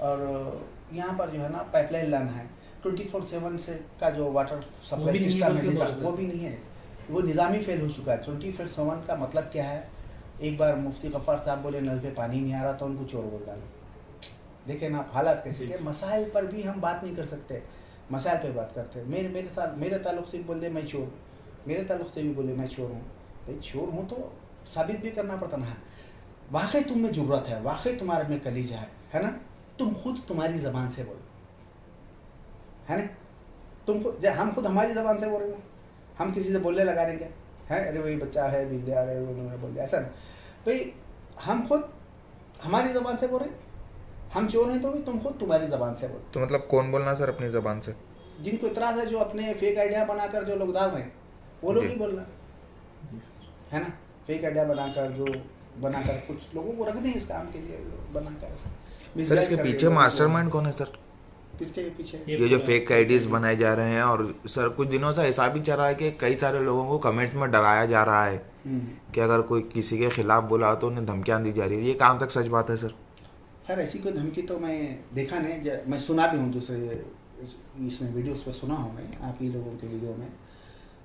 और यहाँ पर जो है ना पाइपलाइन लाना है 24/7 से का जो वाटर सप्लाई सिस्टम है वो भी नहीं है, वो निज़ामी फेल हो चुका है। 24/7 का मतलब क्या है? एक बार मुफ्ती गफ्फार साहब बोले नल पे पानी नहीं आ रहा तो उनको चोर बोल डालो। देखें ना आप हालात कैसे के, मसाइल पर भी हम बात नहीं कर सकते, मसाइल पे बात करते हैं। मेरे साथ मेरे ताल्लुक़ से बोल दे मैं चोर, मेरे ताल्लुक़ से भी बोले मैं चोर हूँ, भाई चोर हूँ तो साबित भी करना पड़ता ना। वाकई तुम में ज़रूरत है, वाकई तुम्हारे में कलीजा है ना, तुम खुद तुम्हारी ज़बान से बोलो, है ना, तुम खुद हम खुद हमारी ज़बान से बोल रहे हो, हम किसी से बोलने लगा देंगे हैं, अरे वही बच्चा है बिल्ले आ रहे उन्होंने बोल दिया, ऐसा नहीं भाई, हम खुद हमारी ज़बान से बोल रहे हैं। हम चोर हैं तो भी तुम खुद तुम्हारी ज़बान से बोलो। तो मतलब कौन बोलना सर अपनी ज़बान से? जिनको इतराज़ है, जो अपने फेक आइडिया बनाकर जो लोग डाल रहे हैं वो लोग ही बोलना, है ना, फेक आइडिया बनाकर कुछ लोगों को रख दें इस काम के लिए बनाकर। सर इसके पीछे मास्टरमाइंड कौन है सर? किसके पीछे? ये जो फेक आईडीज बनाए जा रहे हैं, और सर कुछ दिनों से ऐसा भी चल रहा है कि कई सारे लोगों को कमेंट्स में डराया जा रहा है कि अगर कोई किसी के खिलाफ बोला तो उन्हें धमकियां दी जा रही है, ये कहाँ तक सच बात है सर? खैर ऐसी कोई धमकी तो मैं देखा नहीं, मैं सुना भी हूँ दूसरे इसमें वीडियोस पे सुना हूँ मैं, आप ही लोगों के वीडियो में।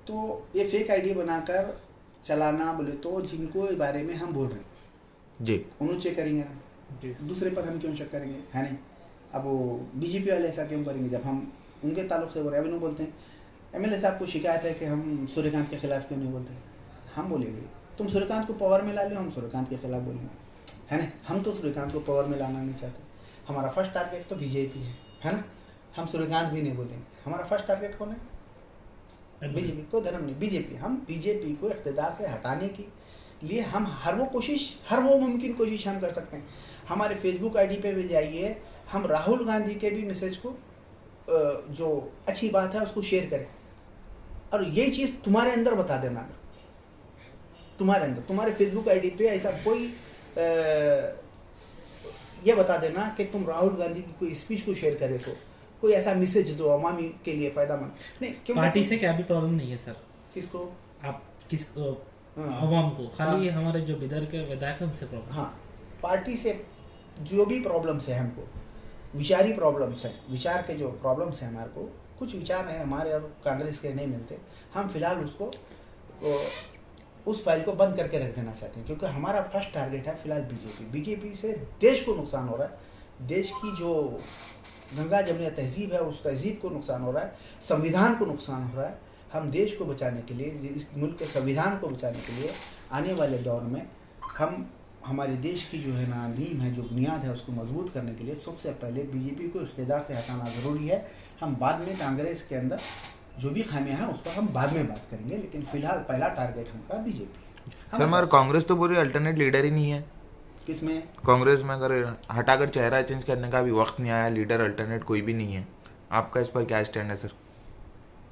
तो ये फेक आईडी बनाकर चलाना बोले तो जिनको इस बारे में हम बोल रहे हैं जी उन्होंने चेक करेंगे ना, दूसरे पर हम क्यों चेक करेंगे, है नहीं। अब वो बीजेपी वाले ऐसा क्यों करेंगे जब हम उनके ताल्लुक से बोल रहे हैं। अभी बोलते हैं एमएलए साहब को शिकायत है कि हम सूर्यकांत के खिलाफ क्यों नहीं बोलते, हम बोलेंगे तुम सूर्यकांत को पावर में ला लो, हम सूर्यकांत के खिलाफ बोलेंगे, है ना। हम तो सूर्यकांत को पावर में लाना नहीं चाहते, हमारा फर्स्ट टारगेट तो बीजेपी है ना। हम सूर्यकांत भी नहीं बोलेंगे, हमारा फर्स्ट टारगेट कौन है? बीजेपी। कोई धर्म नहीं, बीजेपी। हम बीजेपी को इख्तिदार से हटाने के लिए हम हर वो मुमकिन कोशिश हम कर सकते हैं। हमारे फेसबुक आईडी पे भी जाइए, हम राहुल गांधी के भी मैसेज को जो अच्छी बात है उसको शेयर करें, और ये चीज़ तुम्हारे अंदर बता देना, तुम्हारे अंदर तुम्हारे फेसबुक आईडी पे ऐसा कोई ये बता देना कि तुम राहुल गांधी की कोई स्पीच को शेयर करे, तो कोई ऐसा मैसेज दो अवामी के लिए फ़ायदामंद नहीं। क्यों पार्टी से क्या भी प्रॉब्लम नहीं है सर। किसको? आप किसको? अवाम को खाली। हमारे जो बिदर के विधायक हैं उनसे प्रॉब्लम। हाँ, पार्टी से जो भी प्रॉब्लम्स है, हमको विचारी प्रॉब्लम्स हैं, विचार के जो प्रॉब्लम्स हैं, हमारे को कुछ विचार हैं हमारे और कांग्रेस के नहीं मिलते, हम फिलहाल उसको उस फाइल को बंद करके रख देना चाहते हैं, क्योंकि हमारा फर्स्ट टारगेट है फिलहाल बीजेपी से देश को नुकसान हो रहा है, देश की जो गंगा जमुना तहजीब है उस तहजीब को नुकसान हो रहा है, संविधान को नुकसान हो रहा है। हम देश को बचाने के लिए, इस मुल्क के संविधान को बचाने के लिए आने वाले दौर में हम हमारे देश की जो है ना नींव है, जो बुनियाद है, उसको मजबूत करने के लिए सबसे पहले बीजेपी को इख्तिदार से हटाना ज़रूरी है। हम बाद में कांग्रेस के अंदर जो भी खामियां हैं उस पर हम बाद में बात करेंगे, लेकिन फिलहाल पहला टारगेट हमारा बीजेपी। सर मगर कांग्रेस तो पूरी अल्टरनेट लीडर ही नहीं है। किसमें? कांग्रेस में अगर हटाकर चेहरा चेंज करने का भी वक्त नहीं आया, लीडर अल्टरनेट कोई भी नहीं है, आपका इस पर क्या स्टैंड है सर?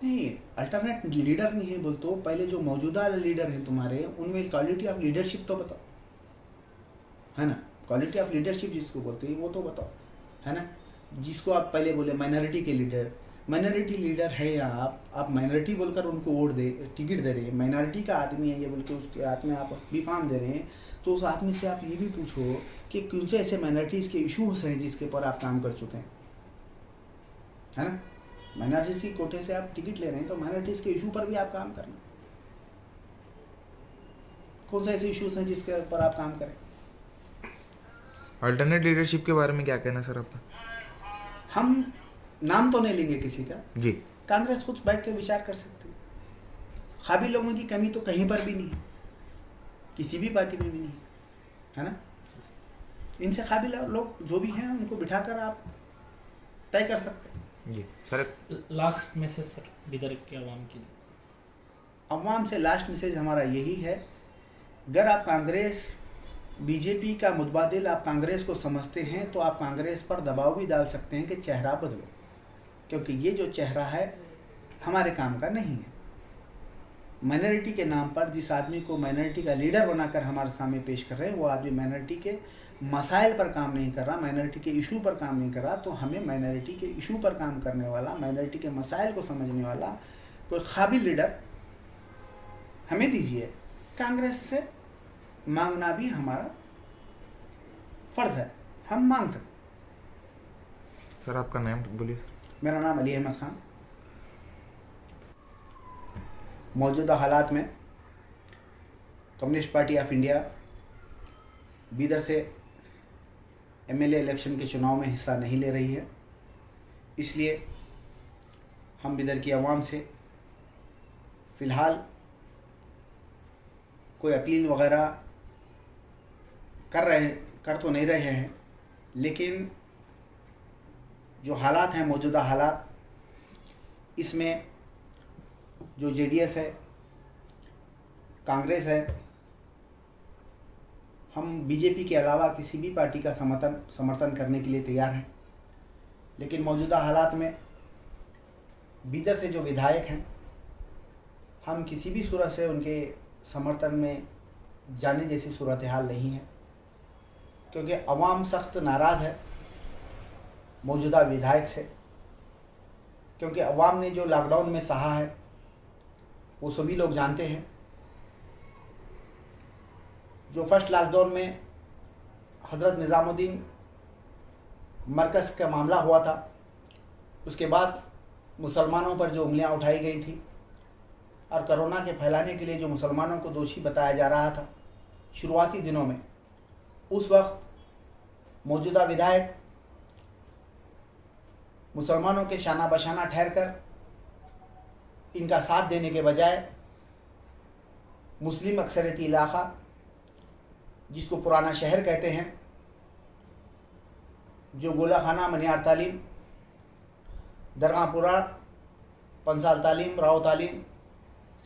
नहीं, अल्टरनेट लीडर नहीं है बोल तो पहले जो मौजूदा लीडर हैं तुम्हारे, उनमें क्वालिटी ऑफ लीडरशिप तो बताओ, है ना। क्वालिटी ऑफ लीडरशिप जिसको बोलते हैं वो तो बताओ, है ना। जिसको आप पहले बोले माइनॉरिटी के लीडर, माइनॉरिटी लीडर है या आप माइनॉरिटी बोलकर उनको वोट टिकट दे रहे हैं, माइनॉरिटी का आदमी है ये बोल के उसके हाथ में आप बीफाम दे रहे हैं, तो उस आदमी से आप ये भी पूछो कि कौन से ऐसे माइनॉरिटीज़ के इशूज़ हैं जिसके पर आप काम कर चुके हैं, है ना। माइनॉरिटीज़ की कोटे से आप टिकट ले रहे हैं तो माइनॉरिटीज़ के इशू पर भी आप काम करना। कौन से ऐसे इशूज़ हैं जिसके ऊपर आप काम करें? अल्टरनेट लीडरशिप के बारे में क्या कहना सर आपका? हम नाम तो नहीं लेंगे किसी का जी, कांग्रेस खुद बैठ के विचार कर सकती है। काबिल लोगों की कमी तो कहीं पर भी नहीं है, किसी भी पार्टी में भी नहीं है ना। इनसे काबिल लोग जो भी हैं उनको बिठाकर आप तय कर सकते हैं। जी sir, last message sir Bidar के अवाम के लिए। अवाम से लास्ट मैसेज हमारा यही है, अगर आप कांग्रेस बीजेपी का मुतबादिल आप कांग्रेस को समझते हैं तो आप कांग्रेस पर दबाव भी डाल सकते हैं कि चेहरा बदलो, क्योंकि ये जो चेहरा है हमारे काम का नहीं है। माइनॉरिटी के नाम पर जिस आदमी को माइनॉरिटी का लीडर बनाकर हमारे सामने पेश कर रहे हैं, वो आदमी माइनॉरिटी के मसाइल पर काम नहीं कर रहा, माइनॉरिटी के इशू पर काम नहीं कर रहा। तो हमें माइनॉरिटी के इशू पर काम करने वाला, माइनॉरिटी के मसाइल को समझने वाला कोई काबिल लीडर हमें दीजिए। कांग्रेस से मांगना भी हमारा फ़र्ज़ है, हम मांग सकते, सर आपका नाम बोलिए सर। मेरा नाम अली अहमद खान। मौजूदा हालात में communist party of India Bidar से एमएलए इलेक्शन के चुनाव में हिस्सा नहीं ले रही है, इसलिए हम बीदर की आवाम से फ़िलहाल कोई अपील वगैरह कर तो नहीं रहे हैं, लेकिन जो हालात हैं, मौजूदा हालात, इसमें जो जेडीएस है, कांग्रेस है, हम बीजेपी के अलावा किसी भी पार्टी का समर्थन करने के लिए तैयार हैं। लेकिन मौजूदा हालात में बीदर से जो विधायक हैं, हम किसी भी सूरत से उनके समर्थन में जाने जैसी सूरत हाल नहीं है, क्योंकि अवाम सख्त नाराज़ है मौजूदा विधायक से, क्योंकि अवाम ने जो लॉकडाउन में सहा है वो सभी लोग जानते हैं। जो फर्स्ट लॉकडाउन में हज़रत निज़ामुद्दीन मरकज़ का मामला हुआ था, उसके बाद मुसलमानों पर जो उंगलियां उठाई गई थी और कोरोना के फैलाने के लिए जो मुसलमानों को दोषी बताया जा रहा था शुरुआती दिनों में, उस वक्त मौजूदा विधायक मुसलमानों के शाना बशाना ठहरकर इनका साथ देने के बजाय मुस्लिम अक्सरियती इलाक़ा, जिसको पुराना शहर कहते हैं, जो गोला खाना, मनियार तालीम, दरगाहपुरा, पंसाल तालीम, राव तालीम,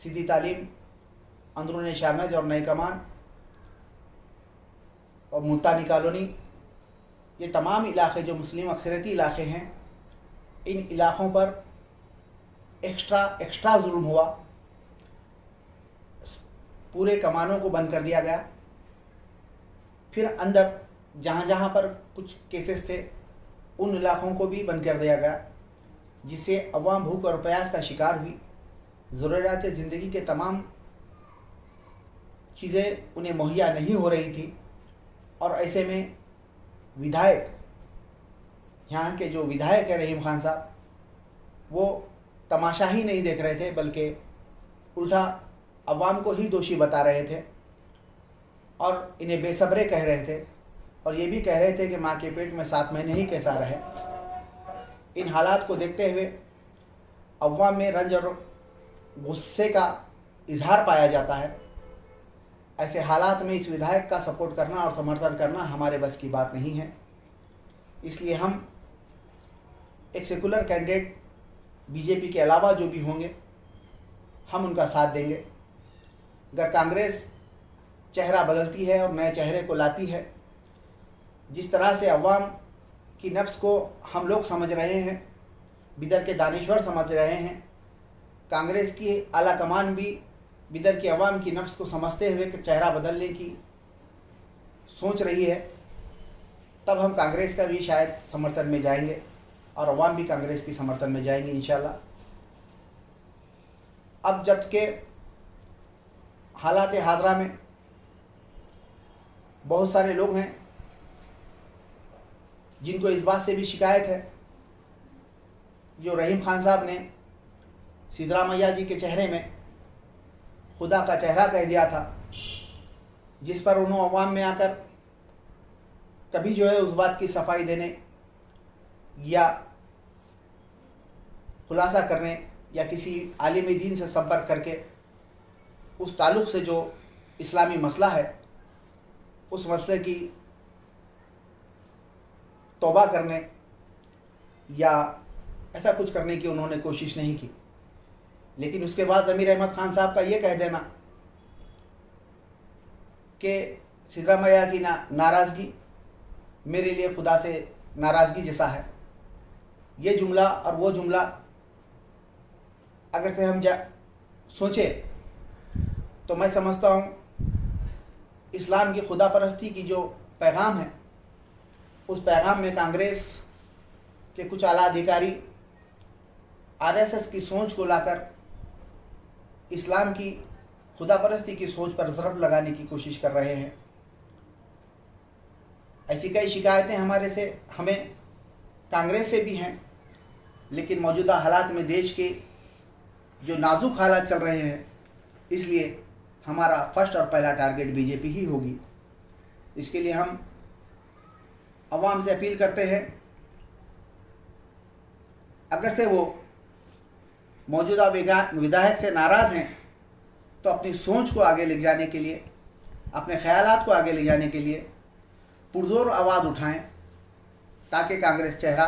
सीधी तालीम, अंदरून शामज और नई कमान और मुल्तानी कॉलोनी, ये तमाम इलाक़े जो मुस्लिम अक्सरियती इलाक़े हैं, इन इलाक़ों पर एक्स्ट्रा जुल्म हुआ। पूरे कमानों को बंद कर दिया गया। फिर अंदर जहाँ पर कुछ केसेस थे उन इलाक़ों को भी बंद कर दिया गया, जिससे अवाम भूख और प्यास का शिकार हुई। ज़रूरियात ज़िंदगी के तमाम चीज़ें उन्हें मुहैया नहीं हो रही थी, और ऐसे में विधायक, यहाँ के जो विधायक है रहीम खान साहब, वो तमाशा ही नहीं देख रहे थे, बल्कि उल्टा अवाम को ही दोषी बता रहे थे और इन्हें बेसब्रे कह रहे थे, और ये भी कह रहे थे कि माँ के पेट में 7 महीने ही कैसा रहे। इन हालात को देखते हुए अवाम में रंज और गुस्से का इजहार पाया जाता है। ऐसे हालात में इस विधायक का सपोर्ट करना और समर्थन करना हमारे बस की बात नहीं है। इसलिए हम एक सेकुलर कैंडिडेट बीजेपी के अलावा जो भी होंगे, हम उनका साथ देंगे। अगर कांग्रेस चेहरा बदलती है और नए चेहरे को लाती है, जिस तरह से अवाम की नफ्स को हम लोग समझ रहे हैं, बिदर के दानिश्वर समझ रहे हैं, कांग्रेस की आला कमान भी बिदर की अवाम की नफ्स को समझते हुए कि चेहरा बदलने की सोच रही है, तब हम कांग्रेस का भी शायद समर्थन में जाएंगे और अवाम भी कांग्रेस की समर्थन में जाएंगे इंशाल्लाह। अब जबकि हालात हाजरा में बहुत सारे लोग हैं जिनको इस बात से भी शिकायत है, जो रहीम खान साहब ने सिद्धरामैया जी के चेहरे में खुदा का चेहरा कह दिया था, जिस पर उन्होंने अवाम में आकर कभी जो है उस बात की सफाई देने या खुलासा करने या किसी आलिम दीन से संपर्क करके उस ताल्लुक़ से जो इस्लामी मसला है उस मसले की तौबा करने या ऐसा कुछ करने की उन्होंने कोशिश नहीं की। लेकिन उसके बाद ज़मीर अहमद खान साहब का ये कह देना कि सिद्धरामैया की नाराज़गी मेरे लिए खुदा से नाराज़गी जैसा है, ये जुमला और वो जुमला अगर से हम सोचें तो मैं समझता हूँ इस्लाम की खुदा परस्ती की जो पैगाम है, उस पैगाम में कांग्रेस के कुछ आला अधिकारी आरएसएस की सोच को लाकर इस्लाम की खुदा परस्ती की सोच पर ज़रब लगाने की कोशिश कर रहे हैं। ऐसी कई शिकायतें हमें कांग्रेस से भी हैं, लेकिन मौजूदा हालात में देश के जो नाजुक हालात चल रहे हैं, इसलिए हमारा फर्स्ट और पहला टारगेट बीजेपी ही होगी। इसके लिए हम अवाम से अपील करते हैं, अगर से वो मौजूदा विधायक से नाराज़ हैं तो अपनी सोच को आगे ले जाने के लिए, अपने ख्यालात को आगे ले जाने के लिए पुरजोर आवाज़ उठाएं, ताकि कांग्रेस चेहरा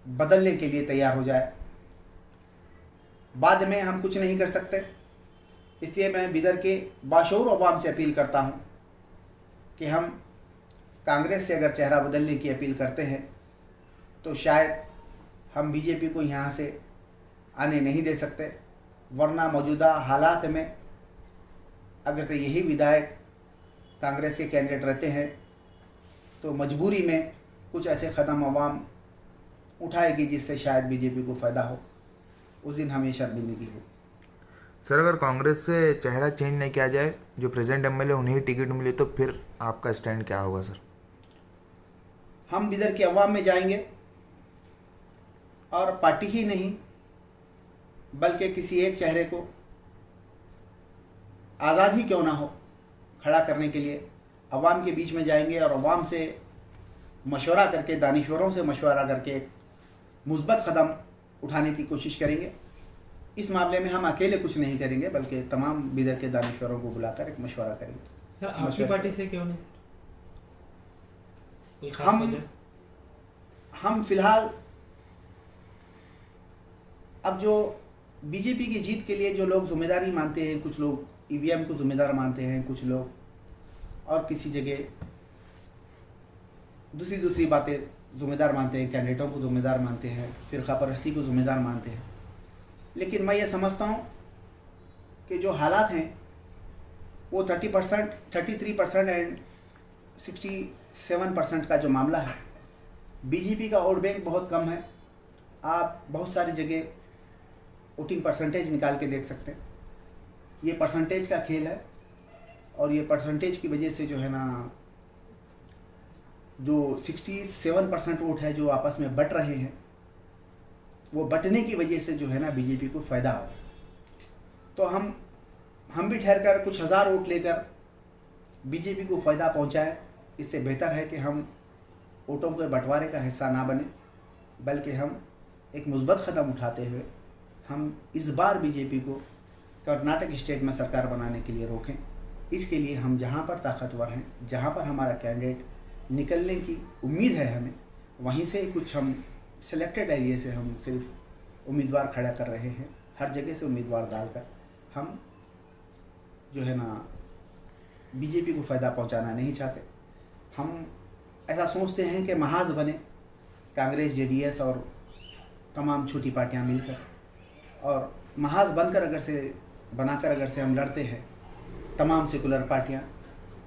बदलने के लिए तैयार हो जाए। बाद में हम कुछ नहीं कर सकते, इसलिए मैं बिदर के बाशऊर अवाम से अपील करता हूं कि हम कांग्रेस से अगर चेहरा बदलने की अपील करते हैं तो शायद हम बीजेपी को यहाँ से आने नहीं दे सकते, वरना मौजूदा हालात में अगर से यही विधायक कांग्रेस के कैंडिडेट रहते हैं तो मजबूरी में कुछ ऐसे कदम अवाम उठाएगी जिससे शायद बीजेपी को फ़ायदा हो, उस दिन हमें शर्मिंदगी हो। सर, अगर कांग्रेस से चेहरा चेंज नहीं किया जाए, जो प्रेजेंट एमएलए उन्हें टिकट मिले, तो फिर आपका स्टैंड क्या होगा सर? हम बिदर के अवाम में जाएंगे और पार्टी ही नहीं बल्कि किसी एक चेहरे को आज़ाद ही क्यों ना हो खड़ा करने के लिए अवाम के बीच में जाएंगे और अवाम से मशवरा करके, दानिश्वरों से मशवरा करके एक मुस्बत कदम उठाने की कोशिश करेंगे। इस मामले में हम अकेले कुछ नहीं करेंगे, बल्कि तमाम बिदर के दानिश्वरों को बुलाकर एक मशवरा करेंगे। सर, आपकी पार्टी से क्यों नहीं? कोई खास वजह? हम फिलहाल अब जो बीजेपी की जीत के लिए जो लोग जिम्मेदारी मानते हैं, कुछ लोग ईवीएम को जिम्मेदार मानते हैं, कुछ लोग और किसी जगह दूसरी बातें जिम्मेदार मानते हैं, कैंडिडेटों को जिम्मेदार मानते हैं, फ़िरका परस्ती को जिम्मेदार मानते हैं। लेकिन मैं ये समझता हूँ कि जो हालात हैं वो 30%, 33% एंड 67% का जो मामला है, बीजेपी का वोट बैंक बहुत कम है। आप बहुत सारी जगह वोटिंग परसेंटेज निकाल के देख सकते हैं। ये परसेंटेज का खेल है और ये परसेंटेज की वजह से जो है ना, जो 67% वोट है जो आपस में बट रहे हैं, वो बटने की वजह से जो है ना बीजेपी को फ़ायदा हो। तो हम भी ठहर कर कुछ हज़ार वोट लेकर बीजेपी को फ़ायदा पहुंचाएं। इससे बेहतर है कि हम वोटों के बंटवारे का हिस्सा ना बने, बल्कि हम एक मुस्बत कदम उठाते हुए हम इस बार बीजेपी को कर्नाटक स्टेट में सरकार बनाने के लिए रोकें। इसके लिए हम जहां पर ताकतवर हैं, जहां पर हमारा कैंडिडेट निकलने की उम्मीद है हमें, वहीं से कुछ हम सिलेक्टेड एरिया से हम सिर्फ उम्मीदवार खड़ा कर रहे हैं। हर जगह से उम्मीदवार डालकर हम जो है ना बीजेपी को फ़ायदा पहुंचाना नहीं चाहते। हम ऐसा सोचते हैं कि महाज बने कांग्रेस, जेडीएस और तमाम छोटी पार्टियां मिलकर, और महाज बनाकर अगर से हम लड़ते हैं तमाम सेकुलर पार्टियां,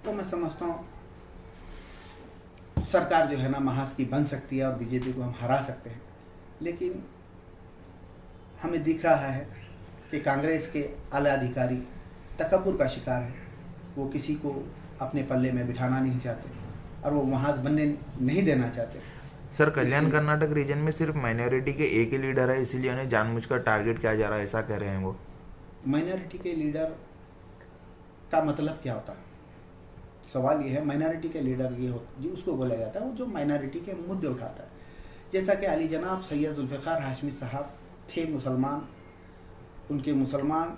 तो मैं समझता हूँ सरकार जो है ना महाज की बन सकती है और बीजेपी को हम हरा सकते हैं। लेकिन हमें दिख रहा है कि कांग्रेस के आला अधिकारी तकब्बुर का शिकार है। वो किसी को अपने पल्ले में बिठाना नहीं चाहते और वो महाज बनने नहीं देना चाहते। सर, कल्याण कर्नाटक रीजन में सिर्फ माइनॉरिटी के एक ही लीडर है, इसीलिए उन्हें जानबूझकर टारगेट किया जा रहा है, ऐसा कह रहे हैं वो। माइनॉरिटी के लीडर का मतलब क्या होता है? सवाल ये है, माइनॉरिटी के लीडर ये हो जो उसको बोला जाता है वो जो माइनॉरिटी के मुद्दे उठाता है। जैसा कि अली जनाब सैयद जुल्फ़िकार हाशमी साहब थे मुसलमान, उनके मुसलमान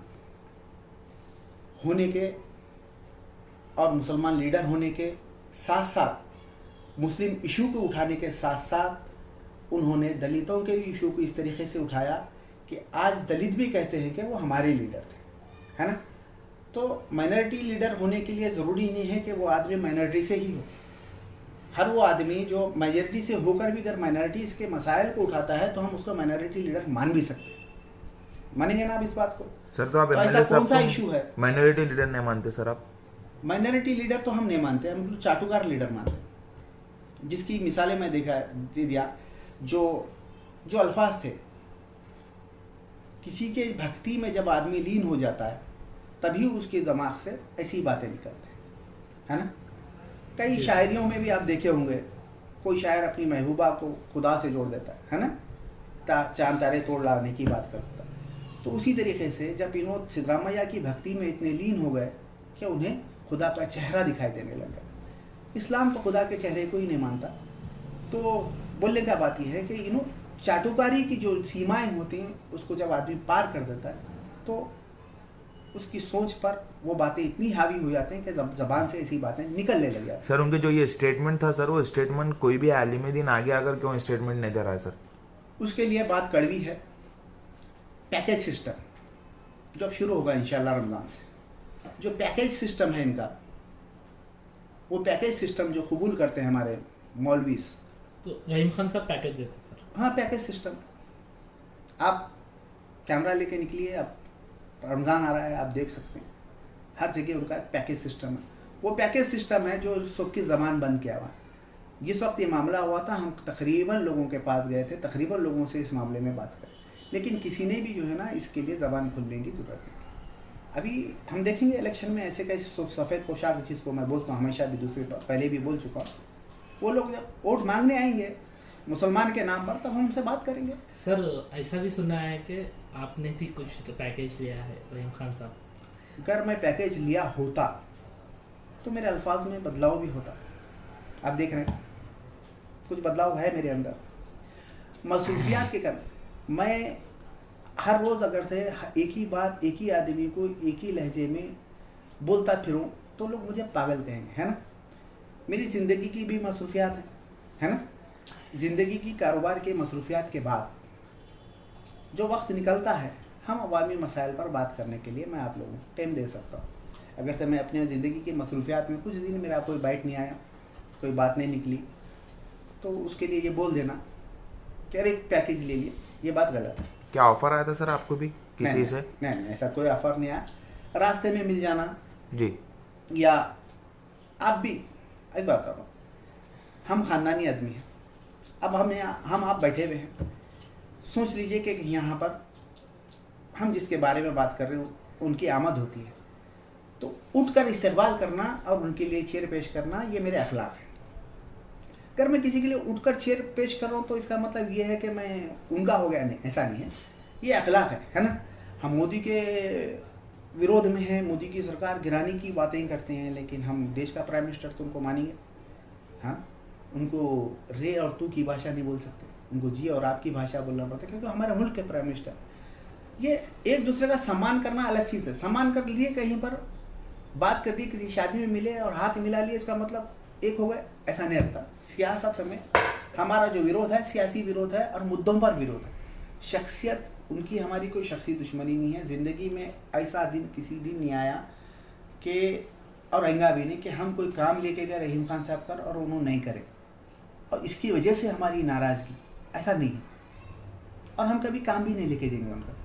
होने के और मुसलमान लीडर होने के साथ साथ मुस्लिम इशू को उठाने के साथ साथ उन्होंने दलितों के इशू को इस तरीके से उठाया कि आज दलित भी कहते हैं कि वो हमारे लीडर थे, है ना। तो माइनॉरिटी लीडर होने के लिए ज़रूरी नहीं है कि वो आदमी माइनॉरिटी से ही हो। हर वो आदमी जो मेजॉरिटी से होकर भी अगर माइनॉरिटी इसके मसाइल को उठाता है तो हम उसको माइनॉरिटी लीडर मान भी सकते हैं। मानेंगे ना आप इस बात को? सर, तो आप ऐसा कौन सा इशू है? माइनॉरिटी लीडर नहीं मानते सर आप? माइनॉरिटी लीडर तो हम नहीं मानते, हम चाटुकार लीडर मानते हैं, जिसकी मिसालें मैं दे दिया। जो अल्फाज थे, किसी के भक्ति में जब आदमी लीन हो जाता है तभी उसके दिमाग से ऐसी बातें निकलती हैं, है ना। कई शायरियों में भी आप देखे होंगे कोई शायर अपनी महबूबा को खुदा से जोड़ देता है ना, चांद तारे तोड़ लाने की बात करता है। तो उसी तरीके से जब विनोद सिद्धरामैया की भक्ति में इतने लीन हो गए कि उन्हें खुदा का चेहरा दिखाई देने लगा। इस्लाम तो खुदा के चेहरे को ही नहीं मानता। तो बोलने का बात यह है कि चाटुकारी की जो सीमाएं होती हैं उसको जब आदमी पार कर देता है तो उसकी सोच पर वो बातें इतनी हावी हो जाती हैं कि जबान से ऐसी बातें निकलने लग जाती हैं। सर उनके जो ये स्टेटमेंट था सर, वो स्टेटमेंट कोई भी आलिम दिन आगे आकर क्यों स्टेटमेंट नहीं दे रहा है सर? उसके लिए बात कड़वी है। पैकेज सिस्टम जब शुरू होगा इंशाल्लाह रमज़ान से, जो पैकेज सिस्टम है इनका, वो पैकेज सिस्टम जो कबूल करते हैं हमारे मौलवीस, तो रहीम खान साहब पैकेज देते सर? हाँ, पैकेज सिस्टम। आप कैमरा लेके निकलिए, आप रमज़ान आ रहा है, आप देख सकते हैं हर जगह उनका पैकेज सिस्टम है। वो पैकेज सिस्टम है जो सबकी ज़बान बंद किया हुआ है। जिस वक्त ये मामला हुआ था हम तकरीबन लोगों के पास गए थे, तकरीबन लोगों से इस मामले में बात करें, लेकिन किसी ने भी जो है ना इसके लिए ज़बान खोलने की ज़रूरत नहीं। अभी हम देखेंगे इलेक्शन में ऐसे कैसे सफ़ेद पोशाक, जिसको मैं बोलता हूँ हमेशा भी, दूसरे पहले भी बोल चुका हूँ, वो लोग जब वोट मांगने आएंगे मुसलमान के नाम पर, तब हम उनसे बात करेंगे। सर ऐसा भी सुना है कि आपने भी कुछ पैकेज लिया है रहीम खान साहब? अगर मैं पैकेज लिया होता तो मेरे अल्फाज में बदलाव भी होता। आप देख रहे हैं कुछ बदलाव है मेरे अंदर मसरूफियात के कारण। मैं हर रोज़ अगर से एक ही बात एक ही आदमी को एक ही लहजे में बोलता फिरूं तो लोग मुझे पागल कहेंगे, है ना। मेरी ज़िंदगी की भी मसरूफियात है ना। ज़िंदगी की कारोबार के मसरूफियात के बाद जो वक्त निकलता है हम अवामी मसाइल पर बात करने के लिए मैं आप लोगों को टाइम दे सकता हूँ। अगर से मैं अपने ज़िंदगी की मसरूफियात में कुछ दिन मेरा कोई बाइट नहीं आया, कोई बात नहीं निकली, तो उसके लिए ये बोल देना कि अरे एक पैकेज ले लिए, ये बात गलत है। क्या ऑफर आया था सर आपको भी किसी से? नहीं, ऐसा कोई ऑफर नहीं आया। रास्ते में मिल जाना जी, या आप भी एक बात करो, हम ख़ानदानी आदमी हैं। अब हम आप बैठे हुए हैं, सोच लीजिए कि यहाँ पर हम जिसके बारे में बात कर रहे हो उनकी आमद होती है, तो उठकर इस्तेकबाल करना और उनके लिए चेयर पेश करना ये मेरे अखलाक है। अगर मैं किसी के लिए उठकर चेयर पेश कर रहा हूँ तो इसका मतलब ये है कि मैं उनका हो गया, नहीं, ऐसा नहीं है। ये अखलाक है ना। हम मोदी के विरोध में हैं, मोदी की सरकार गिराने की बातें करते हैं, लेकिन हम देश का प्राइम मिनिस्टर तो उनको मानेंगे। हाँ, उनको रे और तू की भाषा नहीं बोल सकते, उनको जी और आप की भाषा बोलना पड़ता है, क्योंकि हमारे मुल्क के प्राइम मिनिस्टर। ये एक दूसरे का सम्मान करना अलग चीज़ है। सम्मान कर लिए, कहीं पर बात कर दी, किसी शादी में मिले और हाथ मिला लिए, इसका मतलब एक हो गए, ऐसा नहीं रहता। सियासत में हमारा जो विरोध है सियासी विरोध है और मुद्दों पर विरोध है। शख्सियत उनकी हमारी कोई शख्सी दुश्मनी नहीं है। ज़िंदगी में ऐसा दिन किसी दिन नहीं आया कि, और आएगा भी नहीं, कि हम कोई काम लेके गए रहीम खान साहब कर और उन्होंने नहीं करे और इसकी वजह से हमारी नाराज़गी, ऐसा नहीं है। और हम कभी काम भी नहीं लेके देंगे उनका,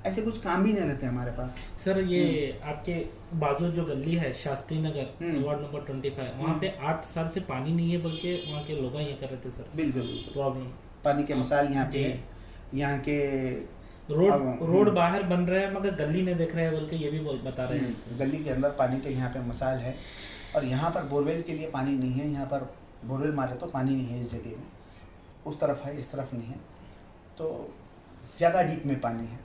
ऐसे कुछ काम भी नहीं रहते हमारे पास। सर ये आपके बाजू जो गली है शास्त्री नगर वार्ड नंबर 25, वहाँ पे 8 साल से पानी नहीं है, बल्कि वहाँ के लोग ये कर रहे थे सर। बिल्कुल प्रॉब्लम, पानी के मसाइल यहाँ पे, यहाँ के रोड बाहर बन रहे हैं मगर गली नहीं देख रहे हैं, बल्कि ये भी बता रहे हैं गली के अंदर पानी के यहाँ पे मसाइल है। और यहाँ पर बोरवेल के लिए पानी नहीं है। यहाँ पर बोरवेल मारे तो पानी नहीं है इस जगह में, उस तरफ है, इस तरफ नहीं है, तो ज़्यादा डीप में पानी है।